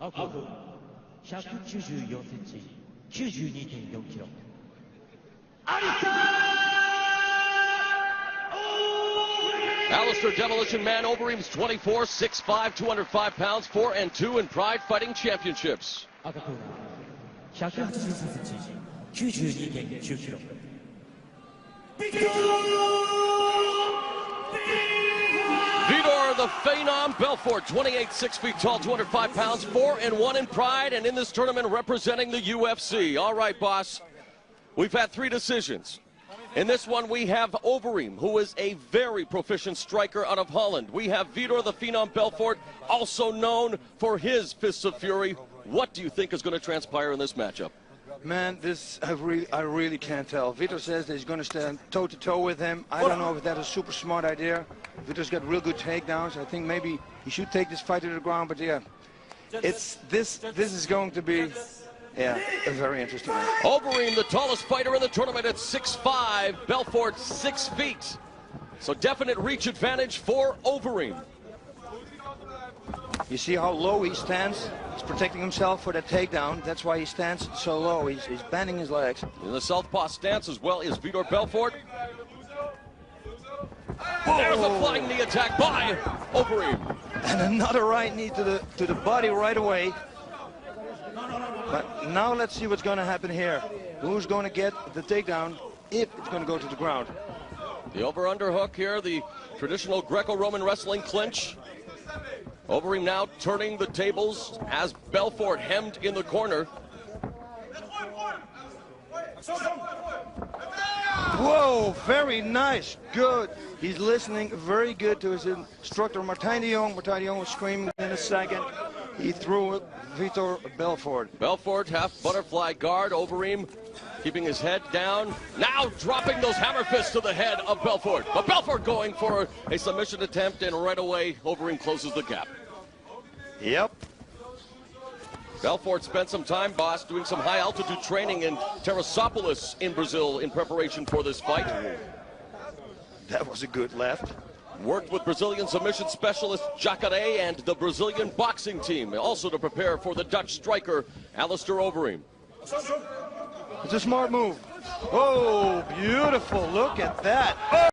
194cm、92.4kg。Alistair Demolition Man Overeem's 24, 6'5", 205 pounds, 4-2 in Pride Fighting Championships. 赤コーナー、183cm、92.9kg。Vitor the Phenom Belfort, 28, 6 feet tall, 205 pounds, 4-1 in Pride, and in this tournament representing the UFC. All right, boss. We've had 3 decisions. In this one, we have Overeem, who is a very proficient striker out of Holland. We have Vitor the Phenom Belfort, also known for his Fists of Fury. What do you think is going to transpire in this matchup? Man, I really can't tell. Vitor says that he's going to stand toe-to-toe with him. I don't know if that's a super smart idea. Vitor's got real good takedowns. I think maybe he should take this fight to the ground, but yeah, this is going to be, yeah, a very interesting one. Overeem, the tallest fighter in the tournament at 6'5", Belfort 6 feet. So definite reach advantage for Overeem. You see how low he stands? He's protecting himself for that takedown. That's why he stands so low. He's bending his legs. In the southpaw stance as well is Vitor Belfort. There's a flying knee attack by Overeem. And another right knee to the body right away. But now let's see what's going to happen here. Who's going to get the takedown if it's going to go to the ground? The over-under hook here, the traditional Greco-Roman wrestling clinch. Overeem now turning the tables as Belfort hemmed in the corner. Whoa, very nice, good. He's listening very good to his instructor, Martijn de Jong. Martijn de Jong was screaming in a second. He threw it, Vitor Belfort. Belfort, half butterfly guard. Overeem keeping his head down. Now dropping those hammer fists to the head of Belfort. But Belfort going for a submission attempt, and right away, Overeem closes the gap. Yep. Belfort spent some time, boss, doing some high-altitude training in Teresópolis in Brazil in preparation for this fight. That was a good left. Worked with Brazilian submission specialist Jacare and the Brazilian boxing team, also to prepare for the Dutch striker Alistair Overeem. It's a smart move. Oh, beautiful. Look at that. Oh.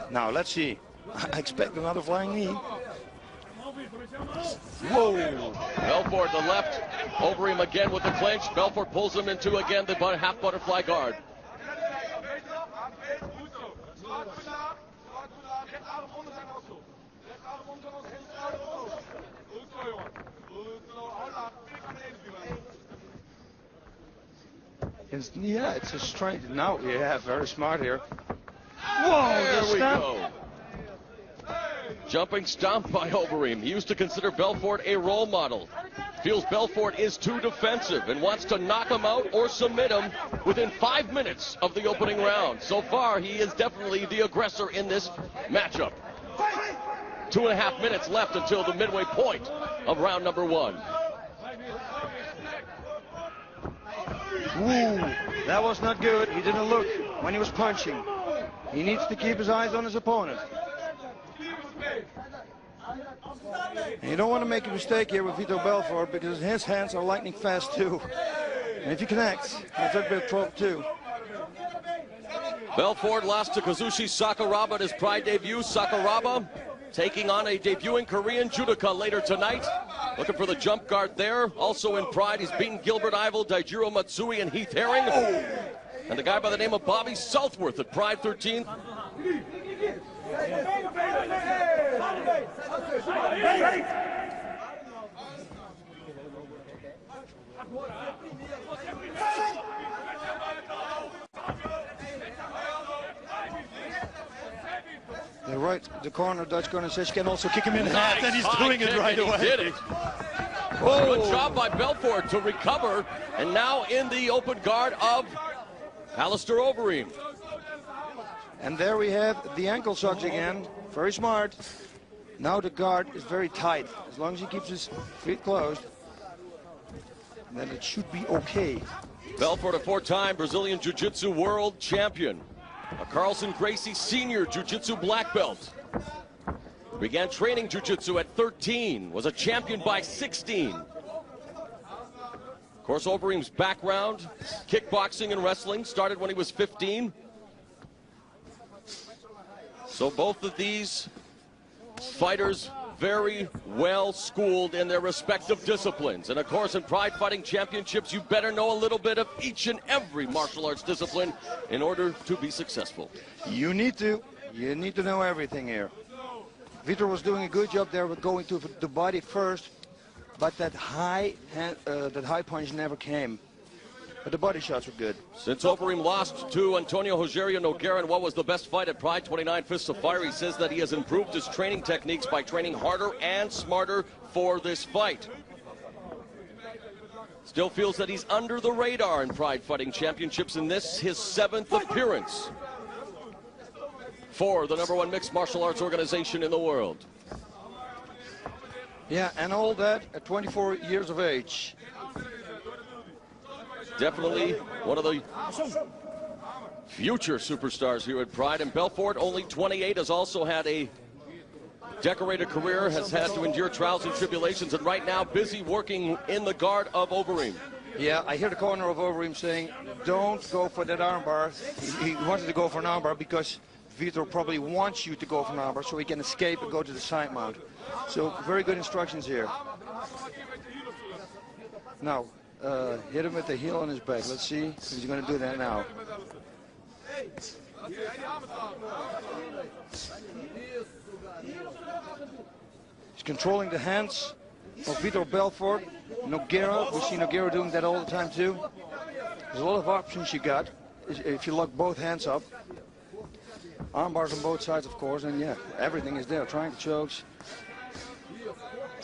Now, let's see. I expect another flying knee. Whoa. Belfort the left. Overeem again with the clinch. Belfort pulls him into again the half butterfly guard. Yeah, it's a strength. Now, yeah, very smart here. Whoa, there we stomp. go. Jumping stomp by Overeem. He used to consider Belfort a role model. Feels Belfort is too defensive and wants to knock him out or submit him within 5 minutes of the opening round. So far, he is definitely the aggressor in this matchup. 2.5 minutes left until the midway point of round number 1. Ooh, that was not good. He didn't look when he was punching. He needs to keep his eyes on his opponent. And you don't want to make a mistake here with Vitor Belfort because his hands are lightning fast too. And if he connects, he'll take a bit of trouble too. Belfort lost to Kazushi Sakuraba at his Pride debut. Sakuraba taking on a debuting Korean judoka later tonight. Looking for the jump guard there. Also in Pride, he's beaten Gilbert Ivel, Daijiro Matsui, and Heath Herring. Oh. And the guy by the name of Bobby Southworth at Pride 13. They're right, the corner Dutch corner says she can also kick him in the head, and he's doing it right away. He did it. Oh. Good job by Belfort to recover, and now in the open guard of Alistair Overeem. And there we have the ankle socks again. Very smart. Now the guard is very tight. As long as he keeps his feet closed, then it should be okay. Belfort, a 4-time Brazilian Jiu-Jitsu world champion. A Carlson Gracie Senior Jiu-Jitsu black belt. Began training jiu-jitsu at 13, was a champion by 16. Of course, Overeem's background, kickboxing and wrestling, started when he was 15. So both of these fighters very well schooled in their respective disciplines. And of course, in Pride Fighting Championships, you better know a little bit of each and every martial arts discipline in order to be successful. You need to know everything here. Vitor was doing a good job there with going to the body first, but that high punch never came. But the body shots were good. Since Overeem lost to Antonio Rogerio Nogueira in what was the best fight at Pride 29 Fists of Fire, he says that he has improved his training techniques by training harder and smarter for this fight. Still feels that he's under the radar in Pride Fighting Championships in this, his 7th appearance for the #1 mixed martial arts organization in the world. Yeah, and all that at 24 years of age. Definitely one of the future superstars here at Pride. And Belfort, only 28, has also had a decorated career, has had to endure trials and tribulations, and right now busy working in the guard of Overeem. Yeah, I hear the corner of Overeem saying, don't go for that armbar. He wanted to go for an armbar because Vitor probably wants you to go for an armbar so he can escape and go to the side mount. So very good instructions here. Now, hit him with the heel on his back. Let's see if he's going to do that now. He's controlling the hands of Vitor Belfort. Nogueira, we see Nogueira doing that all the time too. There's a lot of options you got if you lock both hands up. Arm bars on both sides, of course, and yeah, everything is there. Triangle chokes.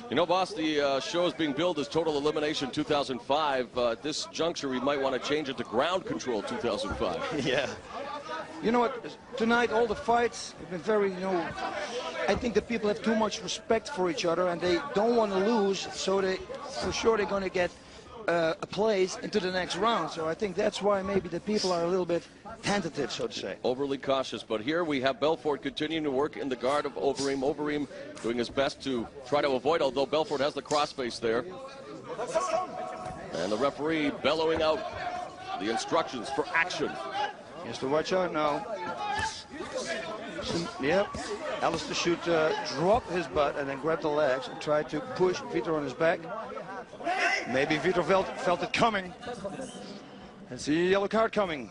You know, boss, the show is being billed as Total Elimination 2005. At this juncture, we might want to change it to Ground Control 2005. Yeah. You know what? Tonight, all the fights have been very, I think that people have too much respect for each other, and they don't want to lose, so for sure they're going to get a place into the next round. So I think that's why maybe the people are a little bit tentative, so to say. Overly cautious, but here we have Belfort continuing to work in the guard of Overeem. Overeem doing his best to try to avoid, although Belfort has the crossface there. And the referee bellowing out the instructions for action. He has to watch out now. Yep. Alistair should drop his butt and then grab the legs and try to push Vitor on his back. Maybe Vitor felt it coming. And see a yellow card coming.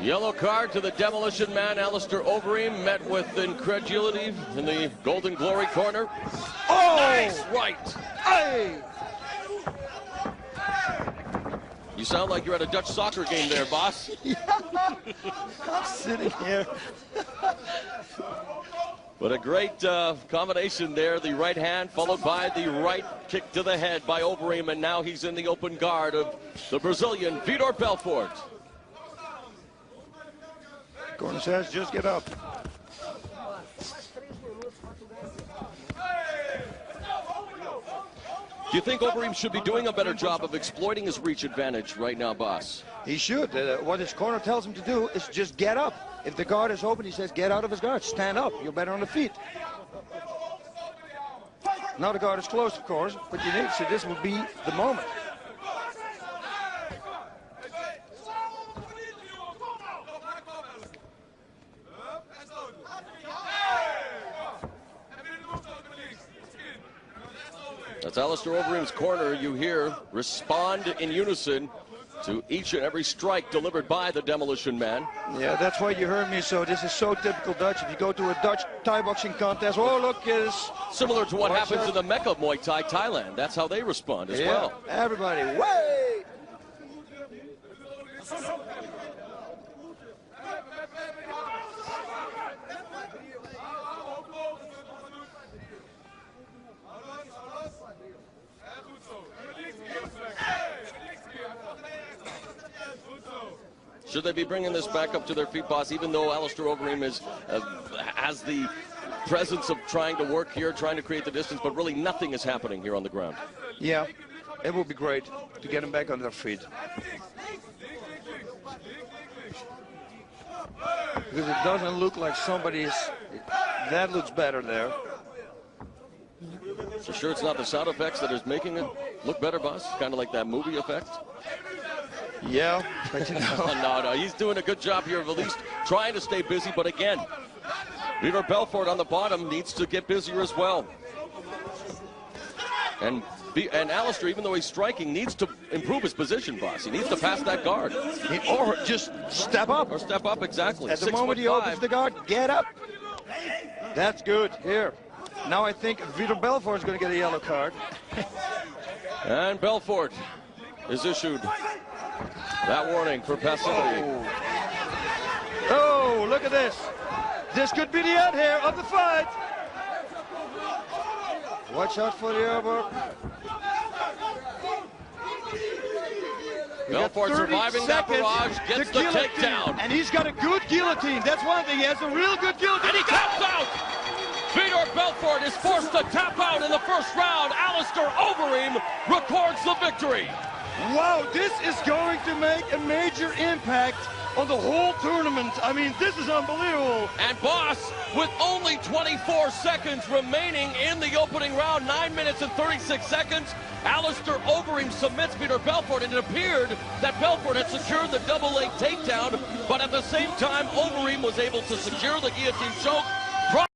Yellow card to the Demolition Man, Alistair Overeem, met with incredulity in the Golden Glory corner. Oh! Nice right! Hey! You sound like you're at a Dutch soccer game there, boss. Yeah. I'm sitting here. But a great combination there. The right hand followed by the right kick to the head by Overeem, and now he's in the open guard of the Brazilian Vitor Belfort. Corner says, just get up. Do you think Overeem should be doing a better job of exploiting his reach advantage right now, boss? He should. What his corner tells him to do is just get up. If the guard is open, he says, get out of his guard. Stand up. You're better on the feet. Now the guard is closed, of course, but you need to. This will be the moment. That's Alistair Overeem's corner. You hear respond in unison to each and every strike delivered by the Demolition Man. Yeah, that's why you heard me. So this is so typical Dutch. If you go to a Dutch Thai boxing contest, oh look, is similar to what happens in the Mecca Muay Thai, Thailand. That's how they respond as well. Everybody, wait! Should they be bringing this back up to their feet, boss, even though Alistair Overeem has the presence of trying to work here, trying to create the distance, but really nothing is happening here on the ground? Yeah, it would be great to get them back on their feet. because it doesn't look like somebody's. That looks better there. For sure, it's not the sound effects that is making it look better, boss. Kind of like that movie effect. Yeah, but you know. No, he's doing a good job here of at least trying to stay busy. But again, Vitor Belfort on the bottom needs to get busier as well. And Alistair, even though he's striking, needs to improve his position, boss. He needs to pass that guard. Or just step up. Or step up, exactly. At the moment he opens the guard, get up. That's good. Here. Now I think Vitor Belfort is going to get a yellow card. And Belfort is issued that warning for passivity. Oh, look at this. This could be the end here of the fight. Watch out for the elbow. Belfort surviving that barrage, gets the takedown. And he's got a good guillotine. That's one thing. He has a real good guillotine. And he taps out. Vitor Belfort is forced to tap out in the first round. Alistair Overeem records the victory. Wow, this is going to make a major impact on the whole tournament. I mean, this is unbelievable. And boss, with only 24 seconds remaining in the opening round, 9 minutes and 36 seconds, Alistair Overeem submits Vitor Belfort, and it appeared that Belfort had secured the double leg takedown, but at the same time, Overeem was able to secure the guillotine choke.